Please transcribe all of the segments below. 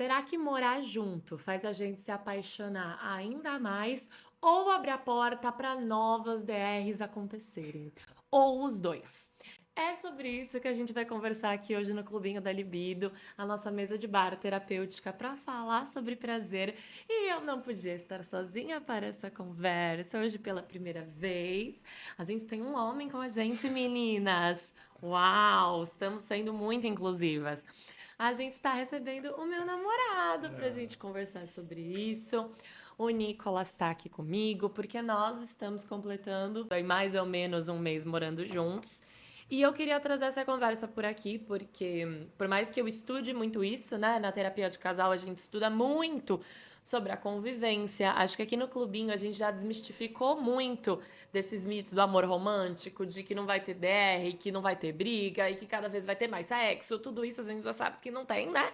Será que morar junto faz a gente se apaixonar ainda mais ou abre a porta para novas DRs acontecerem? Ou os dois? É sobre isso que a gente vai conversar aqui hoje no Clubinho da Libido, a nossa mesa de bar terapêutica para falar sobre prazer. E eu não podia estar sozinha para essa conversa. Hoje, pela primeira vez, a gente tem um homem com a gente, meninas. Uau, estamos sendo muito inclusivas. A gente está recebendo o meu namorado para a gente conversar sobre isso. O Nicolas está aqui comigo porque nós estamos completando mais ou menos um mês morando juntos. E eu queria trazer essa conversa por aqui, porque por mais que eu estude muito isso, né, na terapia de casal a gente estuda muito sobre a convivência. Acho que aqui no clubinho a gente já desmistificou muito desses mitos do amor romântico, de que não vai ter DR, que não vai ter briga e que cada vez vai ter mais sexo. Tudo isso a gente já sabe que não tem, né?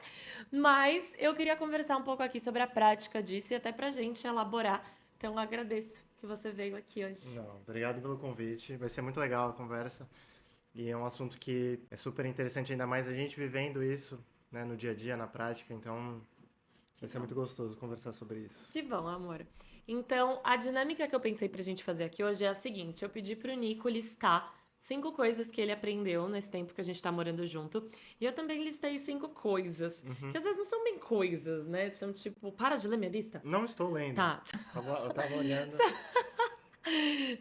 Mas eu queria conversar um pouco aqui sobre a prática disso e até pra gente elaborar. Então agradeço que você veio aqui hoje. Não, obrigado pelo convite. Vai ser muito legal a conversa. E é um assunto que é super interessante, ainda mais a gente vivendo isso, né, no dia a dia, na prática. Então, vai ser muito gostoso conversar sobre isso. Que bom, amor. Então, a dinâmica que eu pensei pra gente fazer aqui hoje é a seguinte: eu pedi pro Nico listar 5 coisas que ele aprendeu nesse tempo que a gente tá morando junto. E eu também listei 5 coisas, que às vezes não são bem coisas, né? São tipo, para de ler minha lista. Não estou lendo. Tá. Eu tava olhando,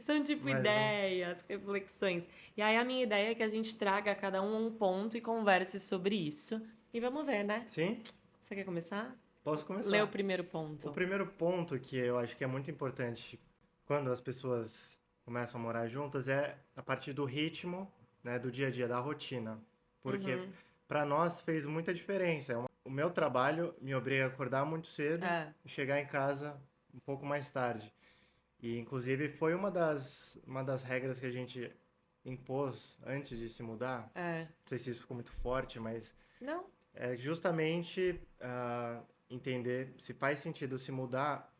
São tipo mas não. ideias, reflexões. E aí a minha ideia é que a gente traga cada um ponto e converse sobre isso. E vamos ver, né? Sim, Você quer começar? posso Lê o começar. primeiro O ponto. primeiro ponto que eu acho que é muito importante quando as pessoas começam a morar juntas é a partir do ritmo, né, do dia a dia, da rotina. Porque Uhum. para nós fez muita diferença. O meu trabalho me obriga a acordar muito cedo É, e chegar em casa um pouco mais tarde. E inclusive foi uma das regras que a gente impôs antes de se mudar. é. Não sei se isso ficou muito forte, mas Não? é justamente entender se faz sentido se mudar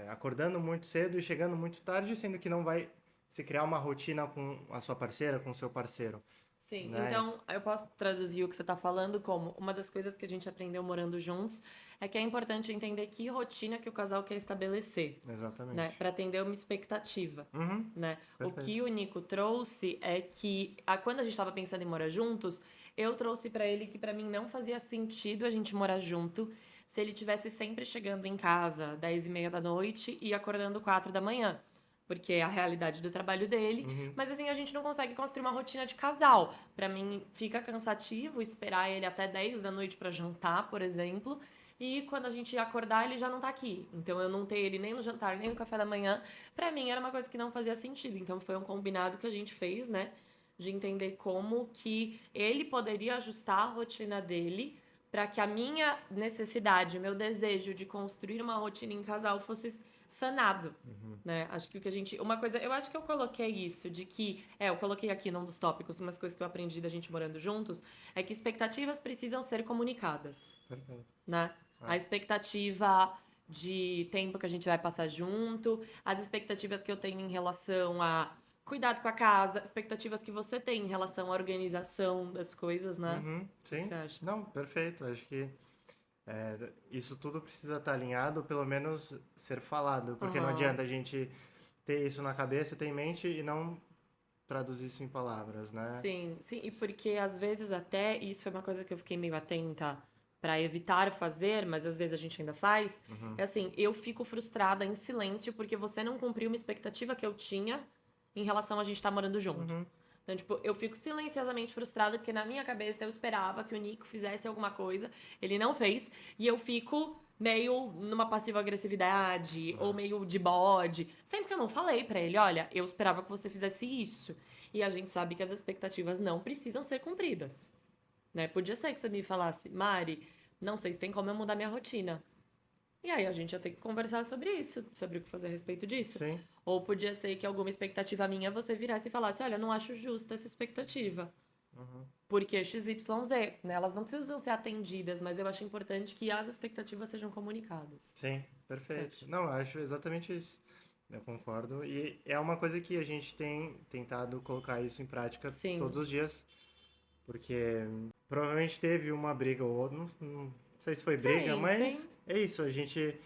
acordando muito cedo e chegando muito tarde, sendo que não vai se criar uma rotina com a sua parceira, com o seu parceiro, Sim, né? então eu posso traduzir o que você está falando como uma das coisas que a gente aprendeu morando juntos é que é importante entender que rotina que o casal quer estabelecer, né, Exatamente. para atender uma expectativa, Uhum, né? O que perfeito. o Nico trouxe é que quando a gente estava pensando em morar juntos, eu trouxe para ele que para mim não fazia sentido a gente morar junto se ele tivesse sempre chegando em casa 10h30 da noite e acordando 4 da manhã. Porque é a realidade do trabalho dele, Uhum, mas assim a gente não consegue construir uma rotina de casal. Pra mim fica cansativo esperar ele até 10 da noite pra jantar, por exemplo, e quando a gente acordar ele já não tá aqui. Então eu não ter ele nem no jantar, nem no café da manhã, pra mim era uma coisa que não fazia sentido. Então foi um combinado que a gente fez, né, de entender como que ele poderia ajustar a rotina dele para que a minha necessidade, o meu desejo de construir uma rotina em casal fosse sanado, uhum. né? Acho que o que a gente, uma coisa, eu acho que eu coloquei isso de que, eu coloquei aqui num dos tópicos, umas coisas que eu aprendi da gente morando juntos, é que expectativas precisam ser comunicadas, Perfeito. né? A É. expectativa de tempo que a gente vai passar junto, as expectativas que eu tenho em relação a cuidado com a casa, expectativas que você tem em relação à organização das coisas, né? Uhum, O que que sim. você acha? Não, perfeito. Acho que isso tudo precisa estar alinhado, pelo menos ser falado, porque não Aham. adianta a gente ter isso na cabeça, ter em mente e não traduzir isso em palavras, né? Sim, sim, e porque às vezes até isso é uma coisa que eu fiquei meio atenta pra evitar fazer, mas às vezes a gente ainda faz. É Uhum, assim, eu fico frustrada em silêncio porque você não cumpriu uma expectativa que eu tinha em relação a gente estar morando junto. uhum, Então, tipo, eu fico silenciosamente frustrada porque na minha cabeça eu esperava que o Nico fizesse alguma coisa, ele não fez, e eu fico meio numa passiva-agressividade ou é, meio de bode. Sempre que eu não falei pra ele, olha, eu esperava que você fizesse isso. E a gente sabe que as expectativas não precisam ser cumpridas, né? Podia ser que você me falasse, Mari, não sei se tem como eu mudar minha rotina. E aí a gente ia ter que conversar sobre isso, sobre o que fazer a respeito disso. sim. Ou podia ser que alguma expectativa minha você virasse e falasse, olha, não acho justa essa expectativa. Uhum. Porque XYZ, né? Elas não precisam ser atendidas, mas eu acho importante que as expectativas sejam comunicadas. Sim, O que você perfeito. acha? Não, eu acho exatamente isso. Eu concordo. E é uma coisa que a gente tem tentado colocar isso em prática todos Sim. os dias, porque provavelmente teve uma briga ou outra, não sei se foi briga, Sim, mas sim. é isso, a gente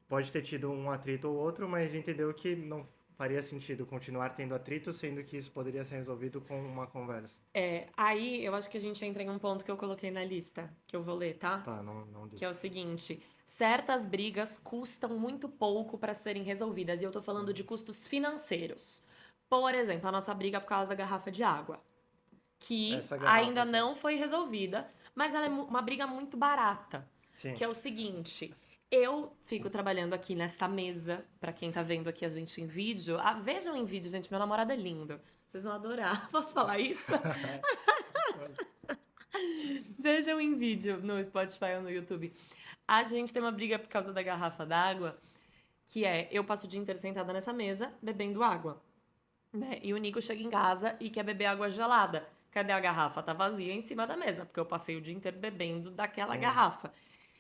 pode ter tido um atrito ou outro, mas entendeu que não faria sentido continuar tendo atrito, sendo que isso poderia ser resolvido com uma conversa. Aí eu acho que a gente entra em um ponto que eu coloquei na lista, que eu vou ler, tá? Tá, não Que digo. é o seguinte: certas brigas custam muito pouco para serem resolvidas, e eu tô falando de custos financeiros. Por exemplo, a nossa briga por causa da garrafa de água, que Essa garrafa ainda aqui. não foi resolvida, mas ela é uma briga muito barata, Sim. que é o seguinte: eu fico trabalhando aqui nessa mesa, pra quem tá vendo aqui a gente em vídeo. Ah, vejam em vídeo, gente, meu namorado é lindo. Vocês vão adorar. Posso falar isso? Vejam em vídeo no Spotify ou no YouTube. A gente tem uma briga por causa da garrafa d'água, que é eu passo o dia inteiro sentada nessa mesa bebendo água, né? E o Nico chega em casa e quer beber água gelada. Cadê a garrafa? Tá vazia em cima da mesa, porque eu passei o dia inteiro bebendo daquela Sim. garrafa.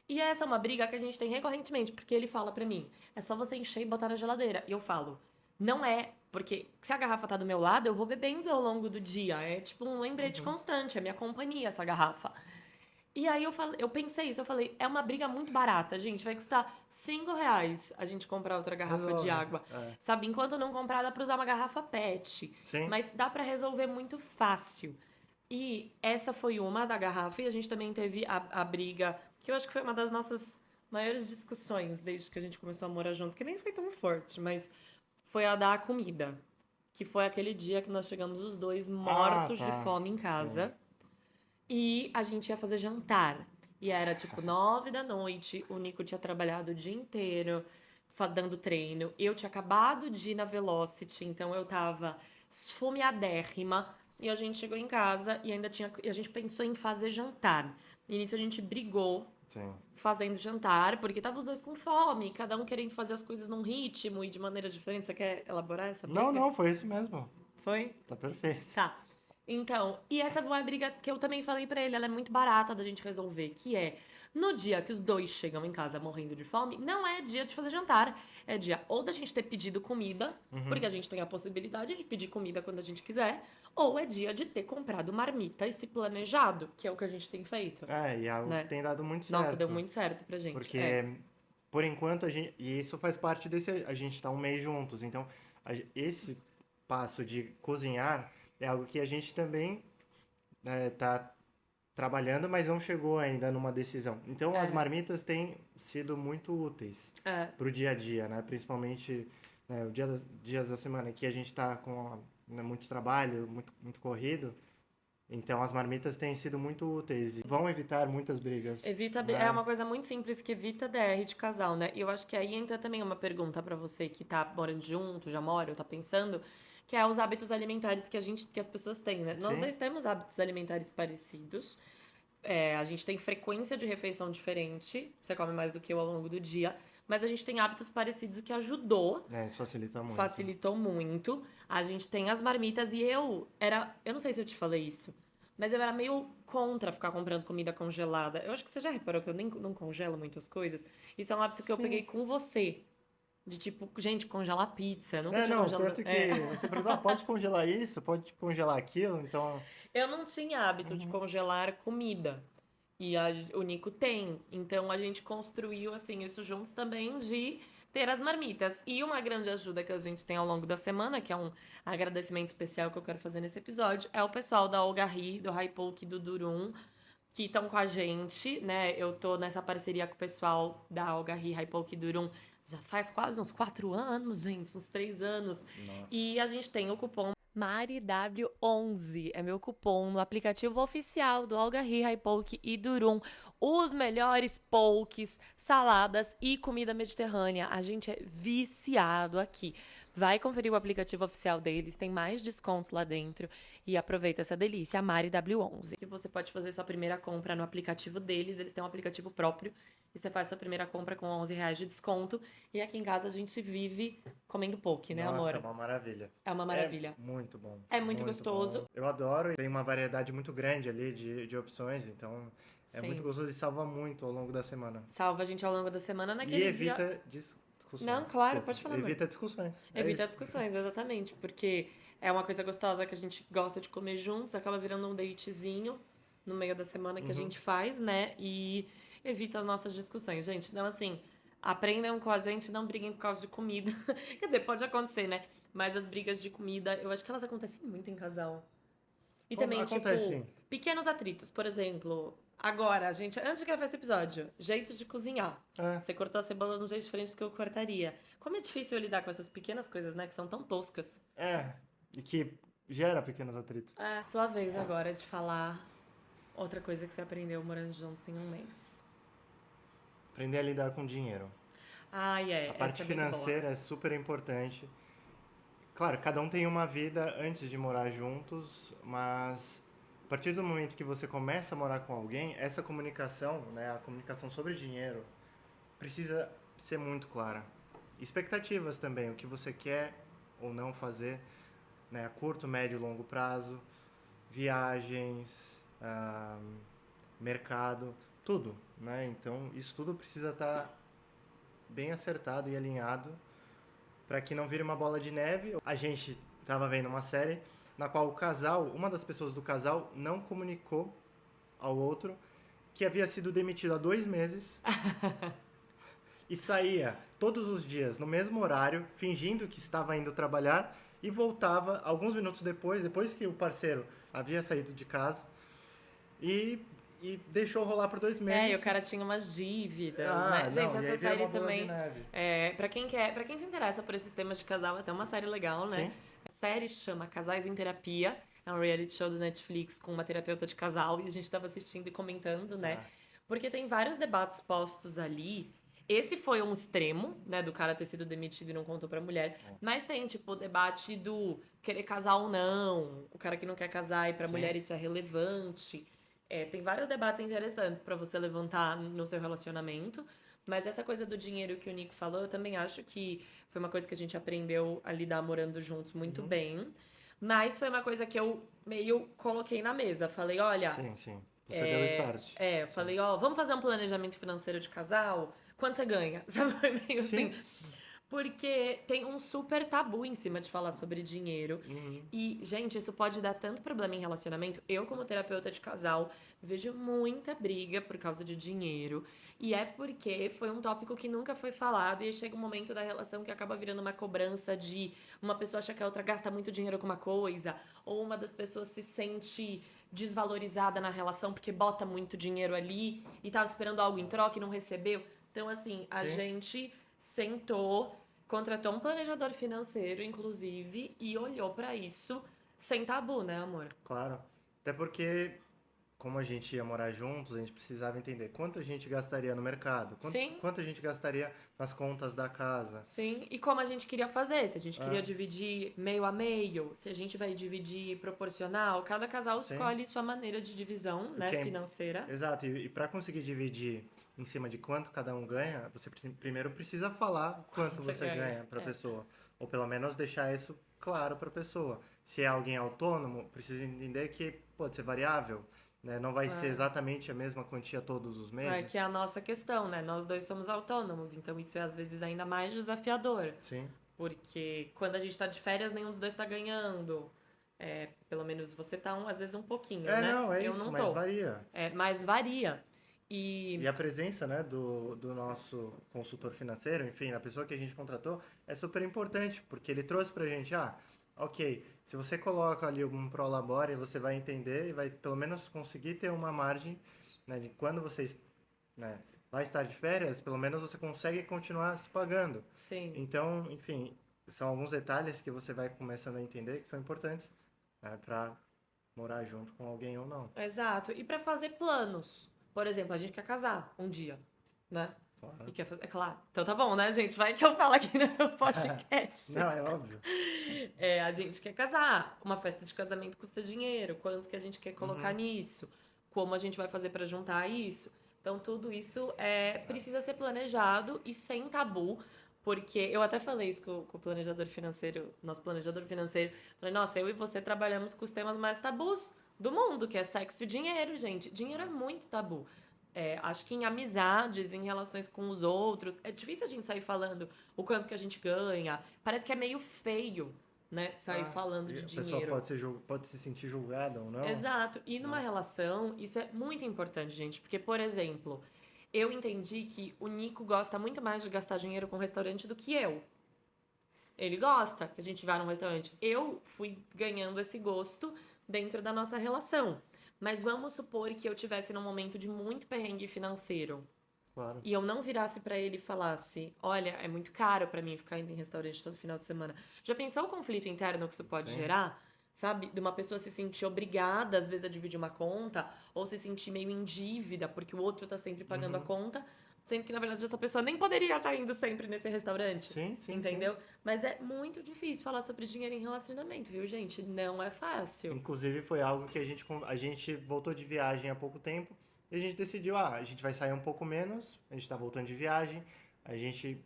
E essa é uma briga que a gente tem recorrentemente, porque ele fala pra mim: é só você encher e botar na geladeira. E eu falo: não é, porque se a garrafa tá do meu lado, eu vou bebendo ao longo do dia. É tipo um lembrete Uhum. constante, é minha companhia essa garrafa. E aí eu pensei isso, eu falei, é uma briga muito barata, gente. Vai custar R$ 5 a gente comprar outra garrafa de Resolve. água. É. Sabe, enquanto não comprar, dá pra usar uma garrafa PET. Sim. Mas dá pra resolver muito fácil. E essa foi uma da garrafa, e a gente também teve a briga, que eu acho que foi uma das nossas maiores discussões desde que a gente começou a morar junto, que nem foi tão forte, mas foi a da comida. Que foi aquele dia que nós chegamos os dois Ah, mortos de tá. fome em Sim. casa. E a gente ia fazer jantar. E era tipo 9 da noite. O Nico tinha trabalhado o dia inteiro dando treino. Eu tinha acabado de ir na Velocity, então eu tava esfomeadérrima. E a gente chegou em casa e ainda tinha. E a gente pensou em fazer jantar. E nisso a gente brigou Sim. fazendo jantar, porque tava os dois com fome, cada um querendo fazer as coisas num ritmo e de maneiras diferentes. Você quer elaborar essa Não, briga? não, foi isso mesmo. Foi? Tá perfeito. Tá. Então, e essa é uma briga que eu também falei pra ele, ela é muito barata da gente resolver, que é no dia que os dois chegam em casa morrendo de fome, não é dia de fazer jantar, é dia ou da gente ter pedido comida, Uhum. porque a gente tem a possibilidade de pedir comida quando a gente quiser, ou é dia de ter comprado marmita e se planejado, que é o que a gente tem feito, É, e é algo que né? tem dado muito Nossa, deu certo. muito certo pra gente. É. Porque, por enquanto, a gente. E isso faz parte desse. A gente tá um mês juntos. Então, esse passo de cozinhar é algo que a gente também tá trabalhando, mas não chegou ainda numa decisão. Então, as É. marmitas têm sido muito úteis É. pro dia a dia, né? Principalmente o dias da semana que a gente tá com muito trabalho, muito corrido. Então, as marmitas têm sido muito úteis e vão evitar muitas brigas, É né? uma coisa muito simples que evita DR de casal, né? E eu acho que aí entra também uma pergunta pra você que tá morando junto, já mora ou tá pensando, que é os hábitos alimentares que as pessoas têm, né? Nós Sim, dois temos hábitos alimentares parecidos. A gente tem frequência de refeição diferente. Você come mais do que eu ao longo do dia. Mas a gente tem hábitos parecidos, o que ajudou, isso facilita muito. facilitou muito. A gente tem as marmitas e eu não sei se eu te falei isso, mas eu era meio contra ficar comprando comida congelada. Eu acho que você já reparou que eu nem não congelo muitas coisas. Isso é um hábito que eu peguei Sim. com você. De tipo, gente, congelar pizza. Eu nunca É, tinha não, congelado. tanto que você perguntou, pode congelar isso, pode congelar aquilo, então. Eu não tinha hábito de Uhum. congelar comida. E o Nico tem. Então a gente construiu assim isso juntos também de ter as marmitas. E uma grande ajuda que a gente tem ao longo da semana, que é um agradecimento especial que eu quero fazer nesse episódio, é o pessoal da Algarri, do Haipoke e do Durum, que estão com a gente, né? Eu tô nessa parceria com o pessoal da Algarri, Haipoke e Durum já faz quase uns 4 anos, gente, uns 3 anos. Nossa. E a gente tem o cupom MariW11 é meu cupom no aplicativo oficial do Algarri, Haipoke e Durum. Os melhores pokes, saladas e comida mediterrânea. A gente é viciado aqui. Vai conferir o aplicativo oficial deles, tem mais descontos lá dentro. E aproveita essa delícia, a MariW11. Que você pode fazer sua primeira compra no aplicativo deles, eles têm um aplicativo próprio. E você faz sua primeira compra com R$ 11 de desconto. E aqui em casa a gente vive comendo poke, né, Nossa, é amor? uma maravilha. É uma É maravilha. muito bom. É muito Muito bom. gostoso. Eu adoro e tem uma variedade muito grande ali de opções, então é muito Sim. gostoso e salva muito ao longo da semana. Salva a gente ao longo da semana E naquele dia. evita Não, discussões, claro, desculpa. pode falar, amor. Evita discussões. É Evita isso. discussões, exatamente. Porque é uma coisa gostosa que a gente gosta de comer juntos, acaba virando um datezinho no meio da semana que a gente faz, né? E evita as nossas discussões, gente. Então, assim, aprendam com a gente, não briguem por causa de comida. Quer dizer, pode acontecer, né? Mas as brigas de comida, eu acho que elas acontecem muito em casal. E também, Acontece, tipo, sim. pequenos atritos. Por exemplo, agora, gente, antes de gravar esse episódio, jeito de cozinhar. É, Você cortou a cebola de um jeito diferente do que eu cortaria. Como é difícil eu lidar com essas pequenas coisas, né? Que são tão toscas. e que gera pequenos atritos. É, sua vez agora de falar outra coisa que você aprendeu morando juntos em um mês. Aprender a lidar com dinheiro. Ai, A é, parte essa é muito boa. financeira é super importante. Claro, cada um tem uma vida antes de morar juntos, mas a partir do momento que você começa a morar com alguém, essa comunicação, né, a comunicação sobre dinheiro, precisa ser muito clara. Expectativas também, o que você quer ou não fazer, né, a curto, médio e longo prazo, viagens, mercado, tudo, né? Então, isso tudo precisa estar bem acertado e alinhado para que não vire uma bola de neve. A gente estava vendo uma série na qual o casal, uma das pessoas do casal, não comunicou ao outro que havia sido demitido há 2 meses e saía todos os dias no mesmo horário, fingindo que estava indo trabalhar e voltava alguns minutos depois que o parceiro havia saído de casa e deixou rolar por 2 meses. É, e o cara tinha umas dívidas, né? não, Gente, e essa aí vira série uma bola de também. neve. Pra quem se interessa por esses temas de casal, é até uma série legal, né? Sim. A série chama Casais em Terapia. É um reality show do Netflix com uma terapeuta de casal. E a gente tava assistindo e comentando, né? Porque tem vários debates postos ali. Esse foi um extremo, né? Do cara ter sido demitido e não contou pra mulher. Mas tem, tipo, o debate do querer casar ou não. O cara que não quer casar e pra Sim. mulher isso é relevante. Tem vários debates interessantes pra você levantar no seu relacionamento. Mas essa coisa do dinheiro que o Nico falou, eu também acho que foi uma coisa que a gente aprendeu a lidar morando juntos muito bem. Mas foi uma coisa que eu meio coloquei na mesa. Falei, olha, Sim, sim. Você deu o start. falei, ó, vamos fazer um planejamento financeiro de casal? Quanto você ganha? Sabe, foi meio Sim. assim. Porque tem um super tabu em cima de falar sobre dinheiro. E, gente, isso pode dar tanto problema em relacionamento. Eu, como terapeuta de casal, vejo muita briga por causa de dinheiro. E é porque foi um tópico que nunca foi falado. E aí chega um momento da relação que acaba virando uma cobrança de uma pessoa acha que a outra gasta muito dinheiro com uma coisa. Ou uma das pessoas se sente desvalorizada na relação porque bota muito dinheiro ali e tava esperando algo em troca e não recebeu. Então, assim, a Sim. gente sentou, contratou um planejador financeiro, inclusive, e olhou pra isso sem tabu, né, amor? Claro. Até porque, como a gente ia morar juntos, a gente precisava entender quanto a gente gastaria no mercado, Sim. quanto a gente gastaria nas contas da casa. Sim, e como a gente queria fazer, se a gente queria dividir meio a meio, se a gente vai dividir proporcional, cada casal Sim. escolhe sua maneira de divisão, né, que é- financeira. Exato. E para conseguir dividir em cima de quanto cada um ganha, você primeiro precisa falar quanto você você ganha. ganha para a pessoa. Ou pelo menos deixar isso claro para a pessoa. Se é alguém autônomo, precisa entender que pode ser variável. Né? Não vai ser exatamente a mesma quantia todos os meses. Que é a nossa questão, né? Nós dois somos autônomos, então isso é às vezes ainda mais desafiador. Sim. Porque quando a gente tá de férias, nenhum dos dois tá ganhando. Pelo menos você tá, às vezes, um pouquinho, né? Não, é Eu isso, não mas tô. varia. Mas varia. E E a presença, né, do nosso consultor financeiro, enfim, da pessoa que a gente contratou, é super importante, porque ele trouxe pra gente, ok, se você coloca ali um prolabore, você vai entender e vai pelo menos conseguir ter uma margem, né, de quando você, né, vai estar de férias, pelo menos você consegue continuar se pagando. sim. Então, enfim, são alguns detalhes que você vai começando a entender que são importantes, né, para morar junto com alguém ou não. Exato. E pra fazer planos. Por exemplo, a gente quer casar um dia, né? Claro. E quer fazer... É claro. Então tá bom, né, gente? Vai que eu falo aqui no meu podcast. Não, é óbvio. A gente quer casar. Uma festa de casamento custa dinheiro. Quanto que a gente quer colocar nisso? Como a gente vai fazer pra juntar isso? Então, tudo isso precisa ser planejado e sem tabu. Porque eu até falei isso com o planejador financeiro, nosso planejador financeiro. Falei, nossa, eu e você trabalhamos com os temas mais tabus do mundo, que é sexo e dinheiro, gente. Dinheiro é muito tabu. Acho que em amizades, em relações com os outros, é difícil a gente sair falando o quanto que a gente ganha. Parece que é meio feio, né? Sair falando de A pessoa dinheiro. pode se sentir julgada ou não. Exato. E numa relação, isso é muito importante, gente. Porque, por exemplo, eu entendi que o Nico gosta muito mais de gastar dinheiro com restaurante do que eu. Ele gosta que a gente vá num restaurante. Eu fui ganhando esse gosto dentro da nossa relação. Mas vamos supor que eu tivesse num momento de muito perrengue financeiro Claro. e eu não virasse pra ele e falasse: olha, é muito caro pra mim ficar indo em restaurante todo final de semana. Já pensou o conflito interno que isso pode Sim. gerar? Sabe? De uma pessoa se sentir obrigada, às vezes, a dividir uma conta, ou se sentir meio em dívida, porque o outro tá sempre pagando a conta, sendo que, na verdade, essa pessoa nem poderia estar indo sempre nesse restaurante. Sim, sim, Entendeu? Mas é muito difícil falar sobre dinheiro em relacionamento, viu, gente? Não é fácil. Inclusive foi algo que a gente voltou de viagem há pouco tempo e a gente decidiu, a gente vai sair um pouco menos, a gente tá voltando de viagem, a gente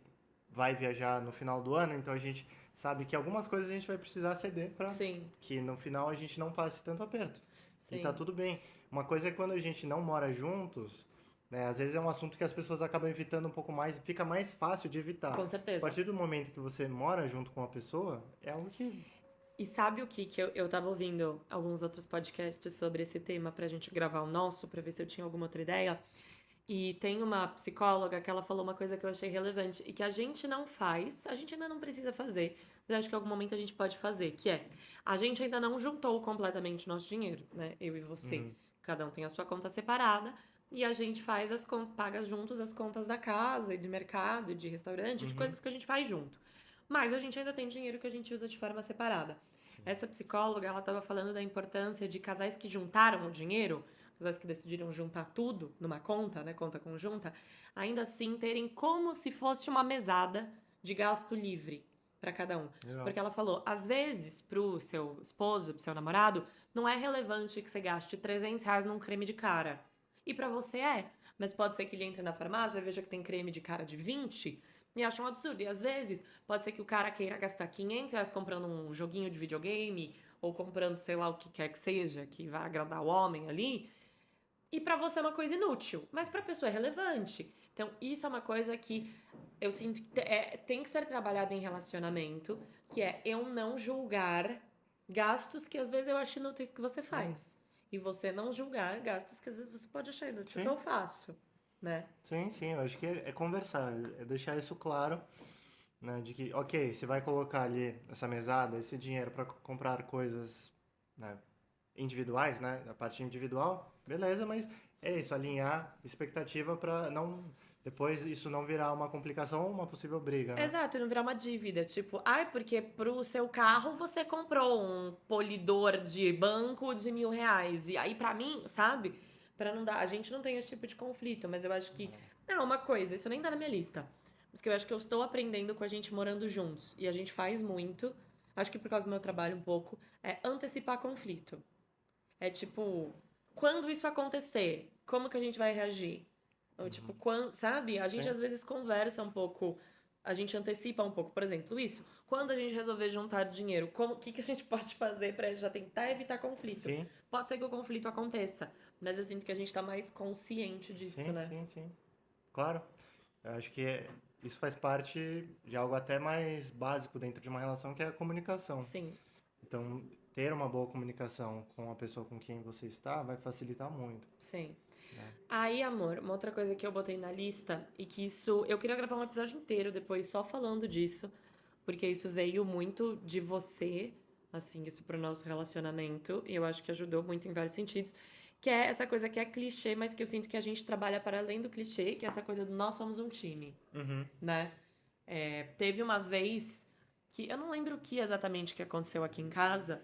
vai viajar no final do ano, então a gente sabe que algumas coisas a gente vai precisar ceder para Sim, que no final a gente não passe tanto aperto. sim. E tá tudo bem. Uma coisa é quando a gente não mora juntos, né? Às vezes é um assunto que as pessoas acabam evitando um pouco mais e fica mais fácil de evitar. Com A certeza. partir do momento que você mora junto com uma pessoa, é algo que... E sabe o que eu tava ouvindo alguns outros podcasts sobre esse tema pra gente gravar o nosso, pra ver se eu tinha alguma outra ideia. E tem uma psicóloga que ela falou uma coisa que eu achei relevante e que a gente não faz, a gente ainda não precisa fazer, mas acho que em algum momento a gente pode fazer, que é, a gente ainda não juntou completamente nosso dinheiro, né? Eu e você. Cada um tem a sua conta separada e a gente faz paga juntos as contas da casa e de mercado, e de restaurante, de coisas que a gente faz junto. Mas a gente ainda tem dinheiro que a gente usa de forma separada. Essa psicóloga, ela estava falando da importância de casais que juntaram o dinheiro, casais que decidiram juntar tudo numa conta, né, conta conjunta, ainda assim terem como se fosse uma mesada de gasto livre para cada um. Legal. Porque ela falou, às vezes, pro seu esposo, pro seu namorado, não é relevante que você gaste R$ 300 num creme de cara. E para você é. Mas pode ser que ele entre na farmácia e veja que tem creme de cara de 20 e acha um absurdo. E às vezes, pode ser que o cara queira gastar R$ 500 comprando um joguinho de videogame ou comprando sei lá o que quer que seja, que vai agradar o homem ali. E pra você é uma coisa inútil, mas pra pessoa é relevante. Então, isso é uma coisa que eu sinto que tem que ser trabalhado em relacionamento, que é eu não julgar gastos que às vezes eu acho inúteis que você faz. E você não julgar gastos que às vezes você pode achar inútil que eu faço, né? Sim, sim, eu acho que é conversar, é deixar isso claro, né, de que, ok, você vai colocar ali essa mesada, esse dinheiro para comprar coisas, né, individuais, né, a parte individual, beleza, mas é isso, alinhar expectativa para não depois isso não virar uma complicação ou uma possível briga, né? Exato, e não virar uma dívida. Tipo, ai, porque pro seu carro você comprou um polidor de banco de R$ 1.000. E aí, pra mim, sabe? Pra não dar. A gente não tem esse tipo de conflito, mas eu acho que. Não, uma coisa, isso nem tá na minha lista. Mas que eu acho que eu estou aprendendo com a gente morando juntos. E a gente faz muito. Acho que por causa do meu trabalho um pouco. É antecipar conflito. É tipo, quando isso acontecer, como que a gente vai reagir? Ou, tipo, quando, sabe? A gente Sim. às vezes conversa um pouco, a gente antecipa um pouco. Por exemplo, isso. Quando a gente resolver juntar dinheiro, o que a gente pode fazer pra já tentar evitar conflito? Sim, Pode ser que o conflito aconteça, mas eu sinto que a gente tá mais consciente disso, sim, né? sim, sim. Claro. Eu acho que isso faz parte de algo até mais básico dentro de uma relação, que é a comunicação. Sim, Então, ter uma boa comunicação com a pessoa com quem você está vai facilitar muito, sim. né? Aí, amor, uma outra coisa que eu botei na lista e que isso. Eu queria gravar um episódio inteiro depois só falando disso, porque isso veio muito de você, assim, isso pro nosso relacionamento, e eu acho que ajudou muito em vários sentidos. Que é essa coisa que é clichê, mas que eu sinto que a gente trabalha para além do clichê, que é essa coisa do nós somos um time, né? Teve uma vez que eu não lembro o que exatamente que aconteceu aqui em casa,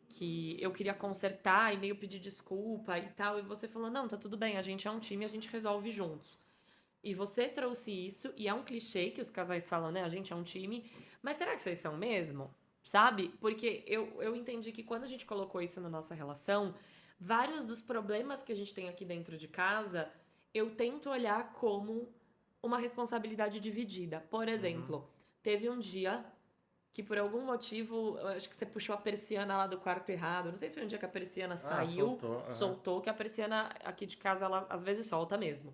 que eu queria consertar e meio pedir desculpa e tal, e você falou: não, tá tudo bem, a gente é um time, a gente resolve juntos. E você trouxe isso, e é um clichê que os casais falam, né? A gente é um time, mas será que vocês são mesmo? Sabe? Porque eu entendi que quando a gente colocou isso na nossa relação, vários dos problemas que a gente tem aqui dentro de casa, eu tento olhar como uma responsabilidade dividida. Por exemplo, teve um dia que por algum motivo, eu acho que você puxou a persiana lá do quarto errado. Não sei se foi um dia que a persiana saiu, soltou, que a persiana aqui de casa, ela às vezes solta mesmo.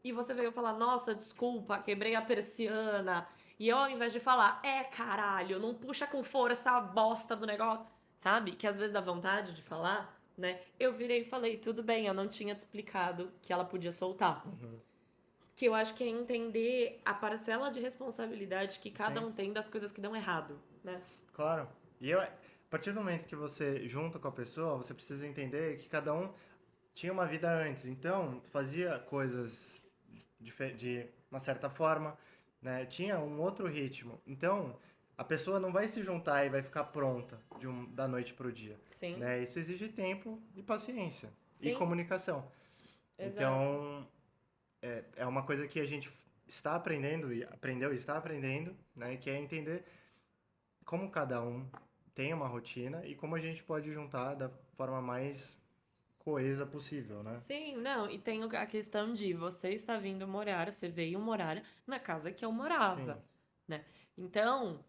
E você veio falar, nossa, desculpa, quebrei a persiana. E eu, ao invés de falar, caralho, não puxa com força a bosta do negócio, sabe? Que às vezes dá vontade de falar, né? Eu virei e falei, tudo bem, eu não tinha te explicado que ela podia soltar. Uhum. Que eu acho que é entender a parcela de responsabilidade que cada Sim, um tem das coisas que dão errado, né? claro. A partir do momento que você junta com a pessoa, você precisa entender que cada um tinha uma vida antes, então fazia coisas de uma certa forma, né? Tinha um outro ritmo. Então, a pessoa não vai se juntar e vai ficar pronta da noite pro dia, Sim, né? Isso exige tempo e paciência e sim, comunicação. exato. Então, é uma coisa que a gente está aprendendo e aprendeu e está aprendendo, né? Que é entender como cada um tem uma rotina e como a gente pode juntar da forma mais coesa possível, né? Sim, não, e tem a questão de você está vindo morar, você veio morar na casa que eu Sim. morava, né? Então,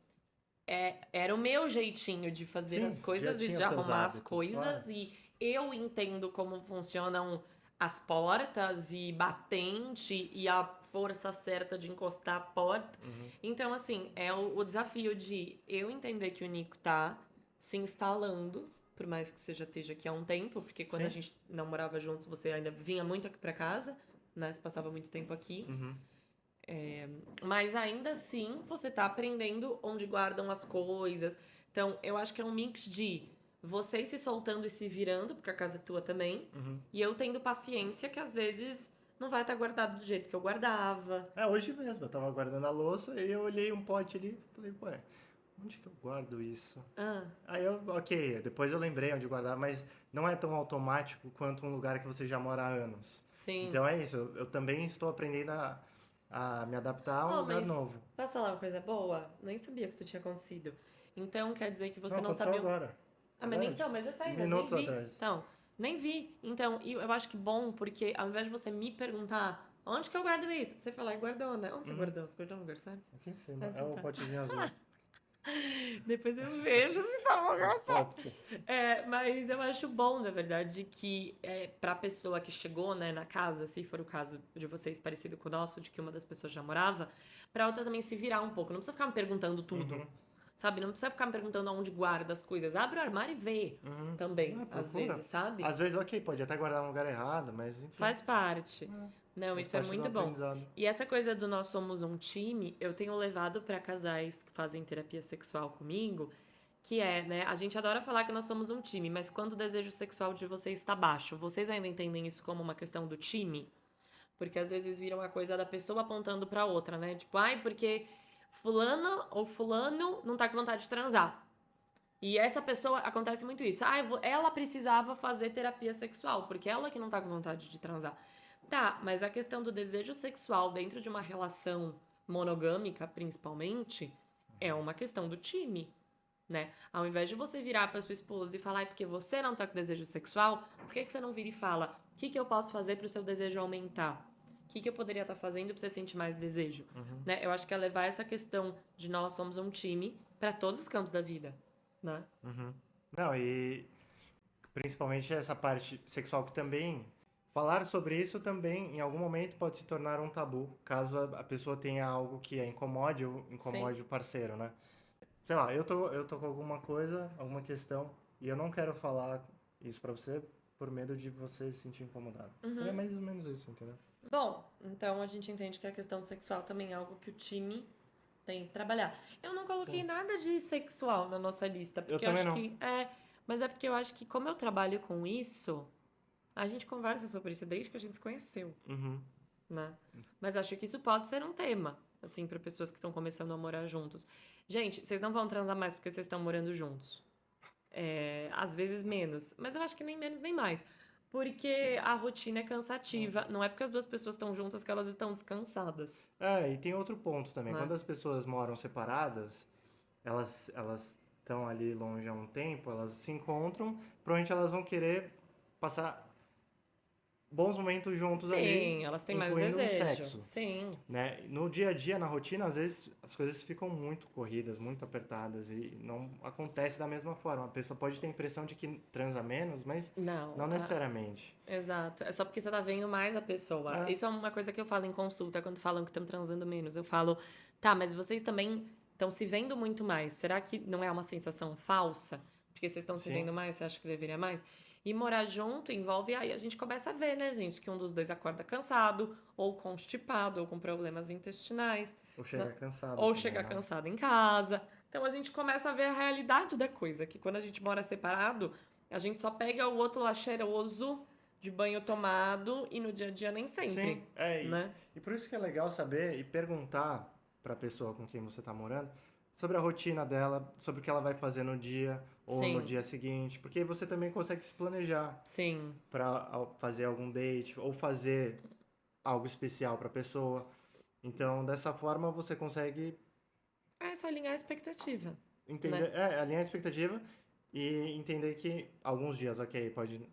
era o meu jeitinho de fazer Sim, as já coisas e tinha de os seus arrumar as hábitos, coisas, claro. e eu entendo como funcionam as portas e batente e a força certa de encostar a porta. Uhum. Então, assim, é o desafio de eu entender que o Nico tá se instalando, por mais que você já esteja aqui há um tempo, porque quando a Sim. gente não morava juntos, você ainda vinha muito aqui pra casa, né? Você passava muito tempo aqui. Uhum. Mas ainda assim, você tá aprendendo onde guardam as coisas. Então, eu acho que é um mix de vocês se soltando e se virando, porque a casa é tua também, Uhum. e eu tendo paciência que às vezes não vai estar guardado do jeito que eu guardava. Hoje mesmo, eu tava guardando a louça e eu olhei um pote ali e falei, ué, onde que eu guardo isso? Ah, Aí eu, ok, depois eu lembrei onde guardar, mas não é tão automático quanto um lugar que você já mora há anos. sim. Então é isso, eu também estou aprendendo a me adaptar a um Oh, lugar mas novo. posso falar uma coisa boa? Nem sabia que isso tinha acontecido. Então quer dizer que você Não, não aconteceu sabia. agora. Ah, mas nem Agora, então, tipo, mas eu sei, mas nem minutos vi. atrás. Então, nem vi. Então, e eu acho que bom, porque ao invés de você me perguntar onde que eu guardo isso, você falar e guardou, né? Onde você Uhum. guardou? Você guardou no lugar certo? Aqui em Ah, cima, é então o tá. potezinho azul. Depois eu vejo se tá no lugar Pode certo. ser. Mas eu acho bom, na verdade, que pra pessoa que chegou, né, na casa, se for o caso de vocês parecido com o nosso, de que uma das pessoas já morava, pra outra também se virar um pouco. Não precisa ficar me perguntando tudo, Uhum. sabe? Não precisa ficar me perguntando aonde guarda as coisas. Abre o armário e vê Uhum. também, às Procura. vezes, sabe? Às vezes, ok, pode até guardar no lugar errado, mas enfim, Faz parte. Não, faz isso é parte do muito bom. aprendizado. E essa coisa do nós somos um time, eu tenho levado pra casais que fazem terapia sexual comigo, que é, né, a gente adora falar que nós somos um time, mas quando o desejo sexual de vocês está baixo, vocês ainda entendem isso como uma questão do time? Porque às vezes viram a coisa da pessoa apontando pra outra, né? Tipo, ai, porque fulano ou fulano não tá com vontade de transar. E essa pessoa, acontece muito isso. Ah, ela precisava fazer terapia sexual, porque ela que não tá com vontade de transar. Tá, mas a questão do desejo sexual dentro de uma relação monogâmica, principalmente, é uma questão do time, né? Ao invés de você virar pra sua esposa e falar, porque você não tá com desejo sexual, por que você não vira e fala, o que eu posso fazer pro seu desejo aumentar? O que eu poderia estar fazendo pra você sentir mais desejo? Uhum. Né? Eu acho que é levar essa questão de nós somos um time pra todos os campos da vida, né? Uhum. Não, e principalmente essa parte sexual que também. Falar sobre isso também, em algum momento, pode se tornar um tabu, caso a pessoa tenha algo que a incomode ou Sim. incomode o parceiro, né? Sei lá, eu tô com alguma coisa, alguma questão, e eu não quero falar isso pra você por medo de você se sentir incomodado. Seria Uhum. mais ou menos isso, entendeu? Bom, então a gente entende que a questão sexual também é algo que o time tem que trabalhar. Eu não coloquei Sim. nada de sexual na nossa lista, Eu porque eu também acho não. que mas é porque eu acho que como eu trabalho com isso, a gente conversa sobre isso desde que a gente se conheceu, Uhum. né? Mas acho que isso pode ser um tema, assim, para pessoas que estão começando a morar juntos. Gente, vocês não vão transar mais porque vocês estão morando juntos. Às vezes menos, mas eu acho que nem menos nem mais. Porque a rotina é cansativa. Não é porque as duas pessoas estão juntas que elas estão descansadas, E tem outro ponto também. né? Quando as pessoas moram separadas, elas estão ali longe há um tempo, elas se encontram, provavelmente elas vão querer passar bons momentos juntos ali, Sim, elas têm mais incluindo o desejo. sexo, Sim. né? No dia a dia, na rotina, às vezes as coisas ficam muito corridas, muito apertadas e não acontece da mesma forma. A pessoa pode ter a impressão de que transa menos, mas Não, não necessariamente. exato. É só porque você tá vendo mais a pessoa. É, Isso é uma coisa que eu falo em consulta quando falam que estão transando menos. Eu falo, tá, mas vocês também estão se vendo muito mais. Será que não é uma sensação falsa? Porque vocês estão se sim. vendo mais, você acha que deveria mais? E morar junto envolve, aí a gente começa a ver, né, gente, que um dos dois acorda cansado, ou constipado, ou com problemas intestinais, Ou né? chega cansado Ou também, chega né? cansado em casa. Então a gente começa a ver a realidade da coisa, que quando a gente mora separado, a gente só pega o outro lá cheiroso, de banho tomado, e no dia a dia nem Sim, sempre, e, né? e por isso que é legal saber e perguntar para a pessoa com quem você está morando sobre a rotina dela, sobre o que ela vai fazer no dia ou no Sim, dia seguinte, porque aí você também consegue se planejar sim. para fazer algum date ou fazer algo especial para a pessoa. Então, dessa forma, você consegue É só alinhar a expectativa, né? entender, alinhar a expectativa e entender que alguns dias, ok, pode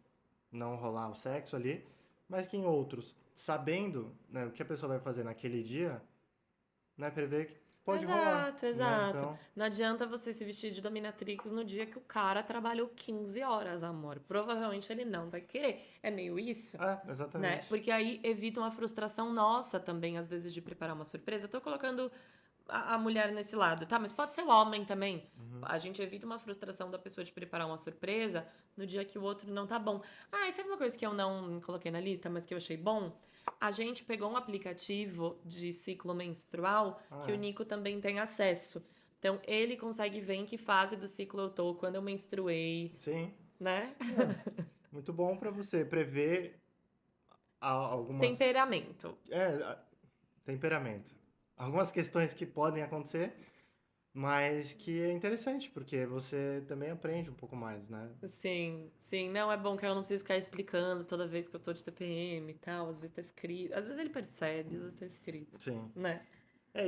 não rolar o sexo ali, mas que em outros, sabendo, né, o que a pessoa vai fazer naquele dia, né, prever que pode rolar, Exato, né? exato. Então, Não adianta você se vestir de dominatrix no dia que o cara trabalhou 15 horas, amor. Provavelmente ele não vai querer. É meio isso, né? exatamente. Porque aí evita uma frustração nossa também, às vezes, de preparar uma surpresa. Eu tô colocando a mulher nesse lado, tá? Mas pode ser o homem também. Uhum. A gente evita uma frustração da pessoa de preparar uma surpresa no dia que o outro não tá bom. Ah, e sabe uma coisa que eu não coloquei na lista, mas que eu achei bom? A gente pegou um aplicativo de ciclo menstrual Ah, que o é. Nico também tem acesso. Então, ele consegue ver em que fase do ciclo eu tô, quando eu menstruei, Sim. né? É. Muito bom para você prever algumas, Temperamento. temperamento. Algumas questões que podem acontecer, mas que é interessante, porque você também aprende um pouco mais, né? Sim, sim. Não, é bom que eu não preciso ficar explicando toda vez que eu tô de TPM e tal. Às vezes tá escrito. Às vezes ele percebe, às vezes tá escrito. Sim. Né?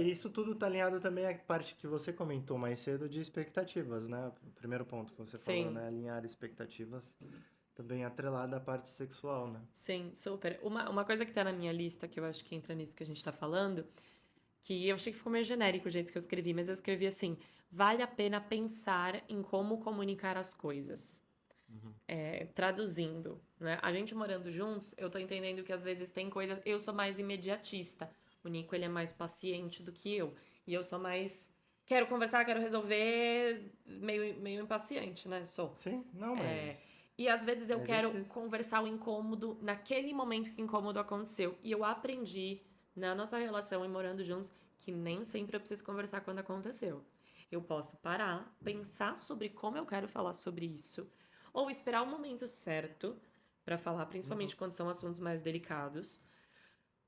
Isso tudo tá alinhado também à parte que você comentou mais cedo de expectativas, né? O primeiro ponto que você falou, Sim, né? Alinhar expectativas também atrelada à parte sexual, né? sim, super. Uma coisa que tá na minha lista, que eu acho que entra nisso que a gente tá falando, que eu achei que ficou meio genérico o jeito que eu escrevi, mas eu escrevi assim: vale a pena pensar em como comunicar as coisas. Uhum. Traduzindo, né? A gente morando juntos, eu tô entendendo que às vezes tem coisas. Eu sou mais imediatista. O Nico, ele é mais paciente do que eu. E eu sou mais. Quero conversar, quero resolver, meio impaciente, né? Sou. Sim, não, mas E às vezes eu quero imediatista. conversar o incômodo naquele momento que o incômodo aconteceu. E eu aprendi na nossa relação e morando juntos que nem sempre eu preciso conversar quando aconteceu. Eu posso parar, pensar sobre como eu quero falar sobre isso, ou esperar o momento certo pra falar, Uhum. principalmente quando são assuntos mais delicados.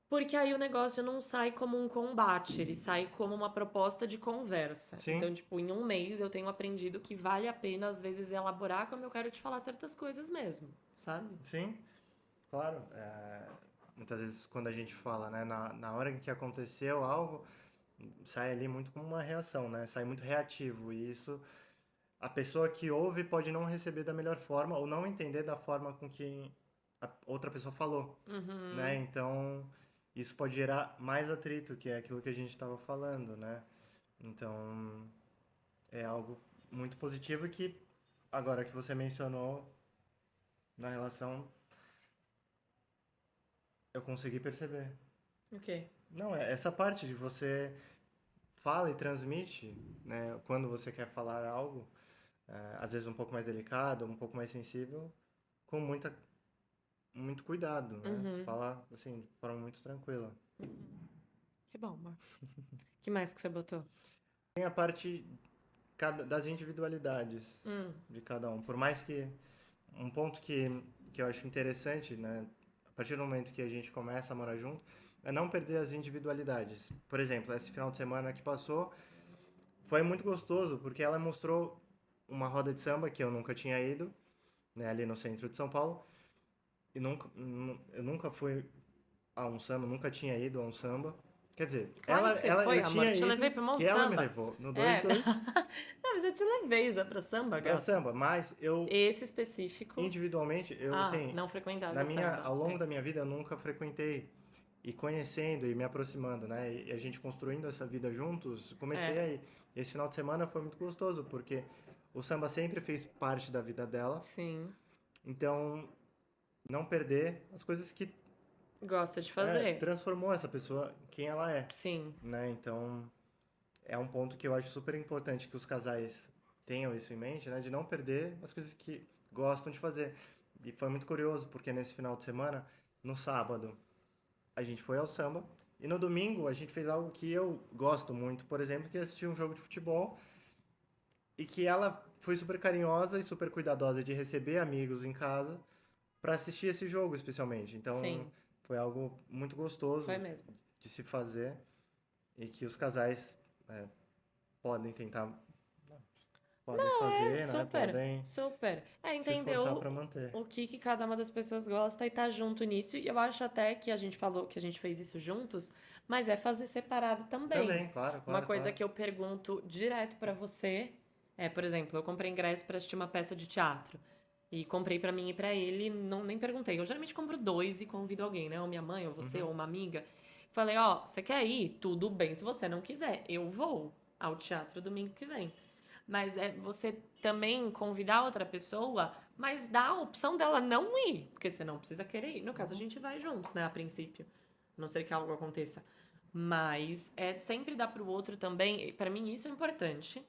Porque aí o negócio não sai como um combate, ele sai como uma proposta de conversa. Sim, Então, tipo, em um mês eu tenho aprendido que vale a pena, às vezes, elaborar como eu quero te falar certas coisas mesmo, sabe? sim, claro. Muitas vezes quando a gente fala, né, na hora em que aconteceu algo, sai ali muito como uma reação, né? Sai muito reativo. E isso, a pessoa que ouve pode não receber da melhor forma ou não entender da forma com que a outra pessoa falou, né? Uhum. Então, isso pode gerar mais atrito, que é aquilo que a gente estava falando, né? Então, é algo muito positivo que, agora que você mencionou na relação, eu consegui perceber. Ok. Não, é essa parte de você fala e transmite, né? Quando você quer falar algo, às vezes um pouco mais delicado, um pouco mais sensível, com muito cuidado, né? Uhum. Fala, assim, de forma muito tranquila. Que bom, amor. Que mais que você botou? Tem a parte das individualidades Hum. de cada um. Por mais que um ponto que eu acho interessante, né? A partir do momento que a gente começa a morar junto, é não perder as individualidades. Por exemplo, esse final de semana que passou foi muito gostoso, porque ela mostrou uma roda de samba que eu nunca tinha ido, né? Ali no centro de São Paulo. E eu nunca fui a um samba, nunca tinha ido a um samba. Quer dizer, Claro que você foi, eu amor. tinha Te levei ido, pro Mão que de ela me Samba. levou no É. 2-2. Ah, mas eu te levei já pra samba, Pra gato. samba, mas eu, Esse específico. individualmente, eu, Ah, assim, não frequentava samba. ao longo É. da minha vida, eu nunca frequentei. E conhecendo e me aproximando, né? E a gente construindo essa vida juntos, comecei É, aí. Esse final de semana foi muito gostoso, porque o samba sempre fez parte da vida dela. sim. Então, não perder as coisas que Gosta de fazer. transformou essa pessoa quem ela é, Sim. né? Então, é um ponto que eu acho super importante que os casais tenham isso em mente, né? De não perder as coisas que gostam de fazer. E foi muito curioso, porque nesse final de semana, no sábado, a gente foi ao samba. E no domingo a gente fez algo que eu gosto muito, por exemplo, que é assistir um jogo de futebol e que ela foi super carinhosa e super cuidadosa de receber amigos em casa para assistir esse jogo especialmente. Então Sim. foi algo muito Foi gostoso mesmo. de se fazer e que os casais é, podem tentar, podem É, fazer, né? super, Podem super. É se entender esforçar para manter. o que cada uma das pessoas gosta e tá junto nisso. E eu acho até que a gente falou que a gente fez isso juntos, mas é fazer separado também. Também, claro, Uma claro, coisa claro. que eu pergunto direto pra você é, por exemplo, eu comprei ingresso pra assistir uma peça de teatro. E comprei pra mim e pra ele, não, nem perguntei. Eu geralmente compro dois e convido alguém, né? Ou minha mãe, ou você, Uhum. ou uma amiga. Falei, ó, você quer ir? Tudo bem. Se você não quiser, eu vou ao teatro domingo que vem. Mas é você também convidar outra pessoa, mas dar a opção dela não ir, porque você não precisa querer ir. No caso, a gente vai juntos, né, a princípio. A não ser que algo aconteça. Mas é sempre dar pro outro também, e pra mim isso é importante.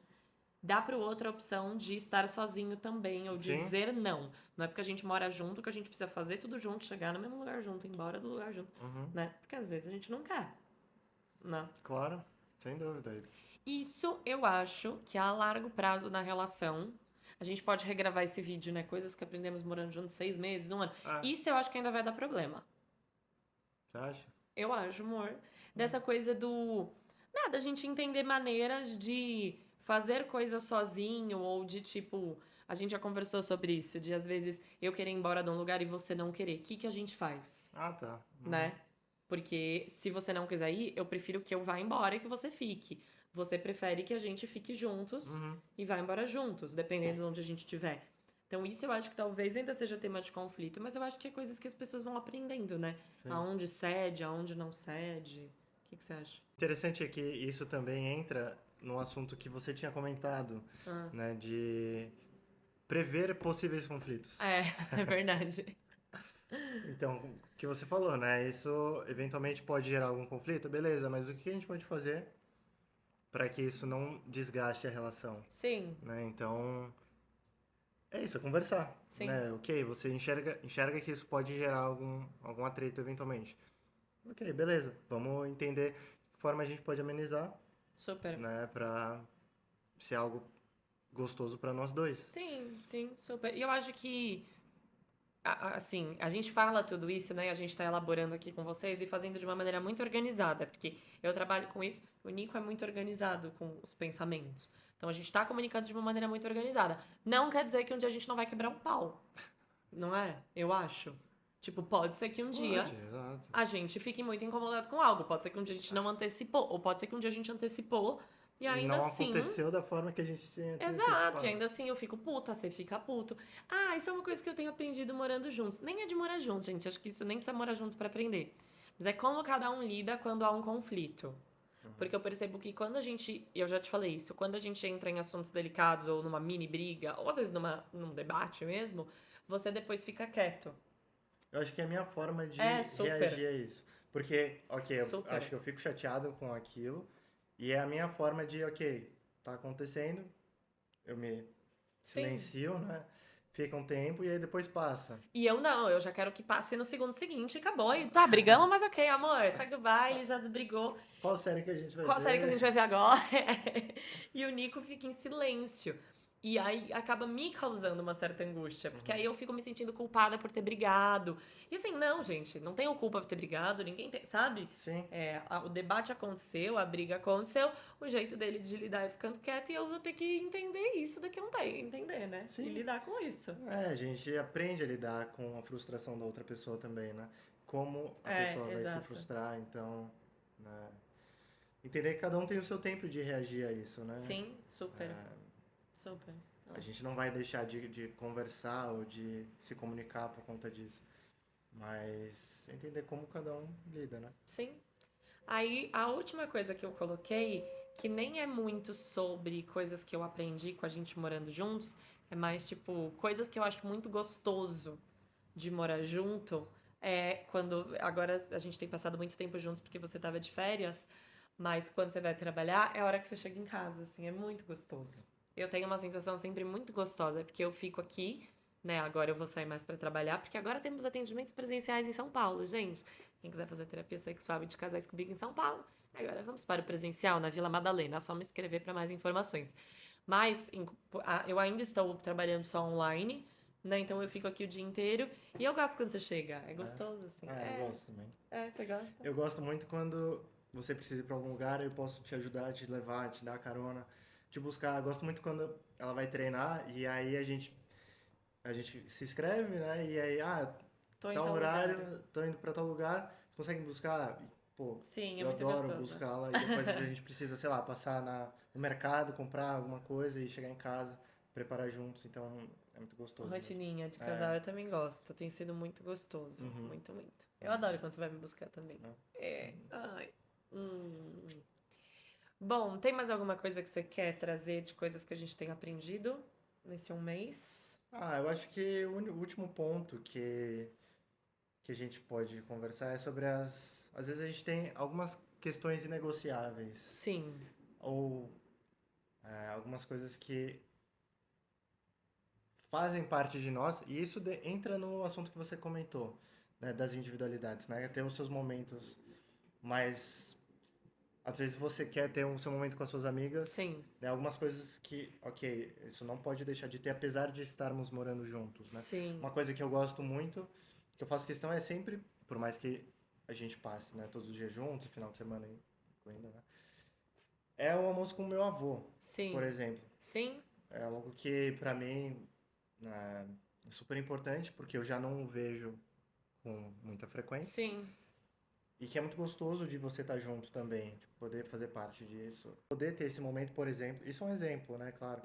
Dar pro outro a opção de estar sozinho também, ou de Sim. dizer não. Não é porque a gente mora junto que a gente precisa fazer tudo junto, chegar no mesmo lugar junto, ir embora do lugar junto, Uhum. né? Porque às vezes a gente não quer, né? Claro, sem dúvida. Isso eu acho que a largo prazo na relação. A gente pode regravar esse vídeo, né? Coisas que aprendemos morando juntos 6 meses, um ano. Ah, Isso eu acho que ainda vai dar problema. você acha? Eu acho, amor. Dessa coisa do. Nada, a gente entender maneiras de fazer coisas sozinho, ou de tipo. A gente já conversou sobre isso, de às vezes eu querer ir embora de um lugar e você não querer. O que que a gente faz? Ah, tá. Uhum. Né? Porque se você não quiser ir, eu prefiro que eu vá embora e que você fique. Você prefere que a gente fique juntos Uhum. e vá embora juntos, dependendo de onde a gente estiver. Então, isso eu acho que talvez ainda seja tema de conflito, mas eu acho que é coisas que as pessoas vão aprendendo, né? Sim. Aonde cede, aonde não cede. O que você acha? Interessante é que isso também entra no assunto que você tinha comentado, Ah. né, de prever possíveis conflitos. É, é verdade. Então, o que você falou, né, isso eventualmente pode gerar algum conflito, beleza, mas o que a gente pode fazer para que isso não desgaste a relação, Sim, né? Então, é isso, é conversar, sim, né? Ok, você enxerga que isso pode gerar algum atrito eventualmente. Ok, beleza, vamos entender de que forma a gente pode amenizar, super. né, para ser algo gostoso para nós dois. Sim, sim, super. E eu acho que assim, a gente fala tudo isso, né? A gente tá elaborando aqui com vocês e fazendo de uma maneira muito organizada, porque eu trabalho com isso, o Nico é muito organizado com os pensamentos. Então a gente tá comunicando de uma maneira muito organizada. Não quer dizer que um dia a gente não vai quebrar um pau, não é? Eu acho. Tipo, pode ser que um dia Pode, exato. a gente fique muito incomodado com algo. Pode ser que um dia a gente não antecipou, ou pode ser que um dia a gente antecipou e E ainda não assim. aconteceu da forma que a gente tinha Exato, e antecipado. ainda assim eu fico puta, você fica puto. Ah, isso é uma coisa que eu tenho aprendido morando juntos. Nem é de morar junto, gente. Acho que isso nem precisa morar junto pra aprender. Mas é como cada um lida quando há um conflito. Porque eu percebo que quando a gente. E eu já te falei isso, quando a gente entra em assuntos delicados, ou numa mini briga, ou às vezes num debate mesmo, você depois fica quieto. Eu acho que é a minha forma de É, super. reagir a isso. Porque, ok, eu Super. acho que eu fico chateado com aquilo, e é a minha forma de, ok, tá acontecendo, eu me Sim. silencio, né? Fica um tempo e aí depois passa. E eu não, eu já quero que passe no segundo seguinte e acabou. E tá, brigamos, mas ok, amor, segue o baile, já desbrigou. Qual série que a gente vai Qual ver? série que a gente vai ver agora? E o Nico fica em silêncio. E aí acaba me causando uma certa angústia, porque aí eu fico me sentindo culpada por ter brigado. E assim, não, gente, não tenho culpa por ter brigado, ninguém tem, sabe? Sim. O debate aconteceu, a briga aconteceu, o jeito dele de lidar é ficando quieto e eu vou ter que entender isso daqui a um tempo, entender, né? Sim. E lidar com isso. É, a gente aprende a lidar com a frustração da outra pessoa também, né? Como a pessoa vai se exato. frustrar, então, né? Entender que cada um tem o seu tempo de reagir a isso, né? Sim, super. Super. A gente não vai deixar de conversar ou de se comunicar por conta disso. Mas entender como cada um lida, né? Sim. Aí, a última coisa que eu coloquei, que nem é muito sobre coisas que eu aprendi com a gente morando juntos, é mais tipo, coisas que eu acho muito gostoso de morar junto. É quando. Agora a gente tem passado muito tempo juntos porque você tava de férias, mas quando você vai trabalhar, é a hora que você chega em casa, assim, é muito gostoso. Eu tenho uma sensação sempre muito gostosa, porque eu fico aqui, né? Agora eu vou sair mais pra trabalhar, porque agora temos atendimentos presenciais em São Paulo, gente. Quem quiser fazer terapia sexual e de casais comigo em São Paulo, agora vamos para o presencial na Vila Madalena. É só me escrever para mais informações. Mas eu ainda estou trabalhando só online, né? Então eu fico aqui o dia inteiro. E eu gosto quando você chega. É É. gostoso, assim. Eu gosto também. Você gosta? Eu gosto muito quando você precisa ir pra algum lugar, eu posso te ajudar, te levar, te dar carona, te buscar. Eu gosto muito quando ela vai treinar e aí a gente se inscreve, né? E aí, Tô em tal tal horário, lugar. tô indo pra tal lugar, você consegue me buscar? E, pô, Sim, é eu muito adoro gostoso. buscá-la. E depois às vezes a gente precisa, sei lá, passar no mercado, comprar alguma coisa e chegar em casa, preparar juntos. Então é muito gostoso mesmo. Rotininha de É. casal eu também gosto. Tem sido muito gostoso. Uhum. Muito, muito. Eu adoro quando você vai me buscar também. Né? É. Ai. Hum. Bom, tem mais alguma coisa que você quer trazer de coisas que a gente tem aprendido nesse um mês? Eu acho que o último ponto que a gente pode conversar é sobre Às vezes a gente tem algumas questões inegociáveis, Sim, ou algumas coisas que fazem parte de nós, e isso entra no assunto que você comentou, né, das individualidades, né? Ter os seus momentos, mas às vezes você quer ter o seu momento com as suas amigas, sim, né? Algumas coisas que, ok, isso não pode deixar de ter, apesar de estarmos morando juntos, né? sim. Uma coisa que eu gosto muito, que eu faço questão é sempre, por mais que a gente passe, né, todos os dias juntos, final de semana incluindo, né? É o almoço com o meu avô, por Sim, exemplo. sim, É algo que pra mim é super importante, porque eu já não o vejo com muita frequência. sim. E que é muito gostoso de você estar junto também, de poder fazer parte disso. Poder ter esse momento, por exemplo, isso é um exemplo, né, claro.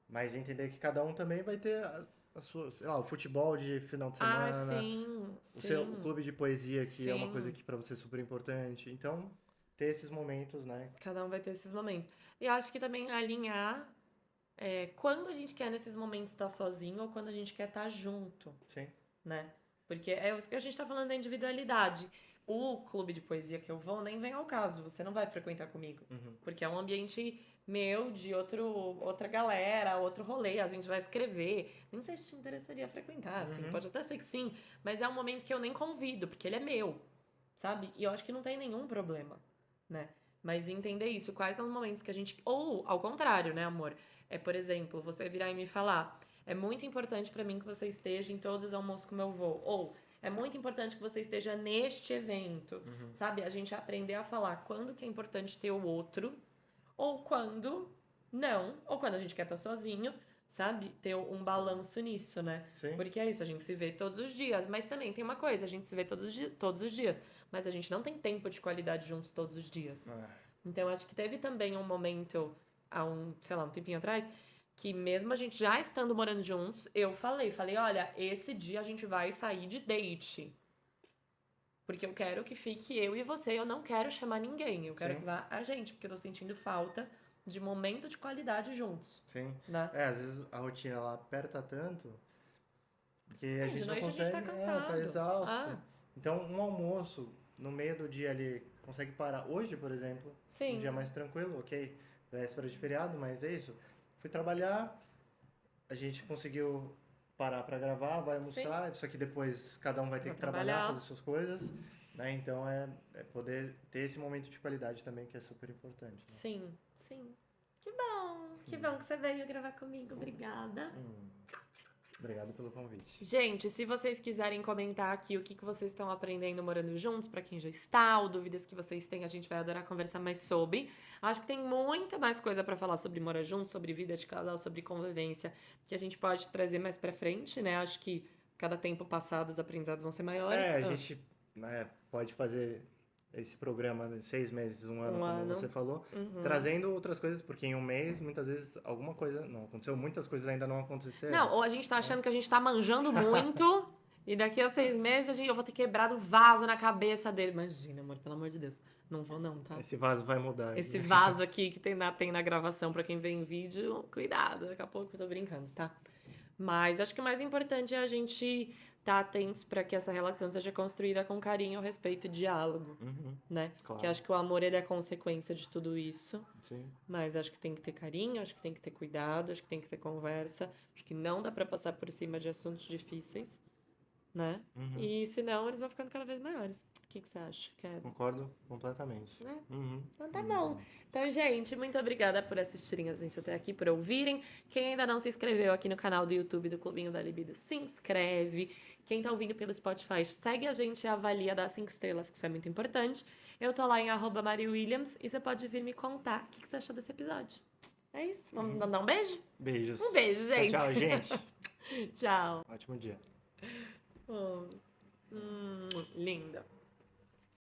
Mas entender que cada um também vai ter a sua, sei lá, o futebol de final de Ah, semana, sim, o sim, clube de poesia, que é uma coisa sim. que pra você é super importante. Então, ter esses momentos, né? Cada um vai ter esses momentos. E eu acho que também alinhar quando a gente quer nesses momentos estar sozinho ou quando a gente quer estar junto, Sim. né? Porque é o que a gente tá falando da individualidade. O clube de poesia que eu vou nem vem ao caso, você não vai frequentar comigo. Uhum. Porque é um ambiente meu, de outra galera, outro rolê, a gente vai escrever. Nem sei se te interessaria frequentar, assim, Uhum. pode até ser que sim, mas é um momento que eu nem convido, porque ele é meu, sabe? E eu acho que não tem nenhum problema, né? Mas entender isso, quais são os momentos que a gente. Ou, ao contrário, né, amor? É, por exemplo, você virar e me falar. É muito importante pra mim que você esteja em todos os almoços com meu avô. Ou é muito importante que você esteja neste evento. Uhum. Sabe? A gente aprender a falar quando que é importante ter o outro, ou quando não, ou quando a gente quer estar sozinho, sabe? Ter um balanço nisso, né? Sim. Porque é isso, a gente se vê todos os dias, mas também tem uma coisa, a gente se vê todos os dias, mas a gente não tem tempo de qualidade juntos todos os dias. Ah, Então, acho que teve também um momento, há sei lá, um tempinho atrás, que mesmo a gente já estando morando juntos, eu falei, olha, esse dia a gente vai sair de date. Porque eu quero que fique eu e você, eu não quero chamar ninguém, eu quero que sim. vá a gente, porque eu tô sentindo falta de momento de qualidade juntos, Sim. né? Às vezes a rotina ela aperta tanto que a De gente não noite a gente tá consegue, tá cansado. exausto. Ah, Então, um almoço no meio do dia ali consegue parar. Hoje, por exemplo, um dia sim, mais tranquilo, ok, véspera de feriado, mas é isso. Fui trabalhar, a gente conseguiu parar para gravar, vai sim, almoçar, só que depois cada um vai ter vou que trabalhar, fazer trabalhar. suas coisas, né? Então é poder ter esse momento de qualidade também que é super importante, né? Sim, sim. Que bom que você veio gravar comigo, obrigada. Hum, obrigado pelo convite. Gente, se vocês quiserem comentar aqui o que vocês estão aprendendo morando juntos, pra quem já está, ou dúvidas que vocês têm, a gente vai adorar conversar mais sobre. Acho que tem muita mais coisa pra falar sobre morar junto, sobre vida de casal, sobre convivência, que a gente pode trazer mais pra frente, né? Acho que cada tempo passado os aprendizados vão ser maiores. A gente, né, pode fazer esse programa de 6 meses, um ano, Um como ano. você falou, Uhum. trazendo outras coisas, porque em um mês, muitas vezes, alguma coisa não aconteceu, muitas coisas ainda não aconteceram. Não, ou a gente tá achando que a gente tá manjando muito e daqui a 6 meses eu vou ter quebrado o vaso na cabeça dele. Imagina, amor, pelo amor de Deus. Não vou não, tá? Esse vaso vai mudar. Esse vaso aqui que tem na gravação pra quem vê em vídeo, cuidado, daqui a pouco eu tô brincando, tá? Mas acho que o mais importante é a gente estar atentos pra que essa relação seja construída com carinho, respeito e diálogo, Uhum, né? claro. Que acho que o amor ele é consequência de tudo isso. Sim. Mas acho que tem que ter carinho, acho que tem que ter cuidado, acho que tem que ter conversa. Acho que não dá pra passar por cima de assuntos difíceis, né? Uhum. E senão eles vão ficando cada vez maiores. O que você acha? Concordo completamente. É. Uhum. Então tá bom. Então, gente, muito obrigada por assistirem a gente até aqui, por ouvirem. Quem ainda não se inscreveu aqui no canal do YouTube do Clubinho da Libido, se inscreve. Quem tá ouvindo pelo Spotify, segue a gente e avalia, dá 5 estrelas, que isso é muito importante. Eu tô lá em @mariwilliams e você pode vir me contar o que você achou desse episódio. É isso. Vamos dar um beijo? Beijos. Um beijo, gente. Tchau, gente. Tchau. Ótimo dia. Oh. Linda.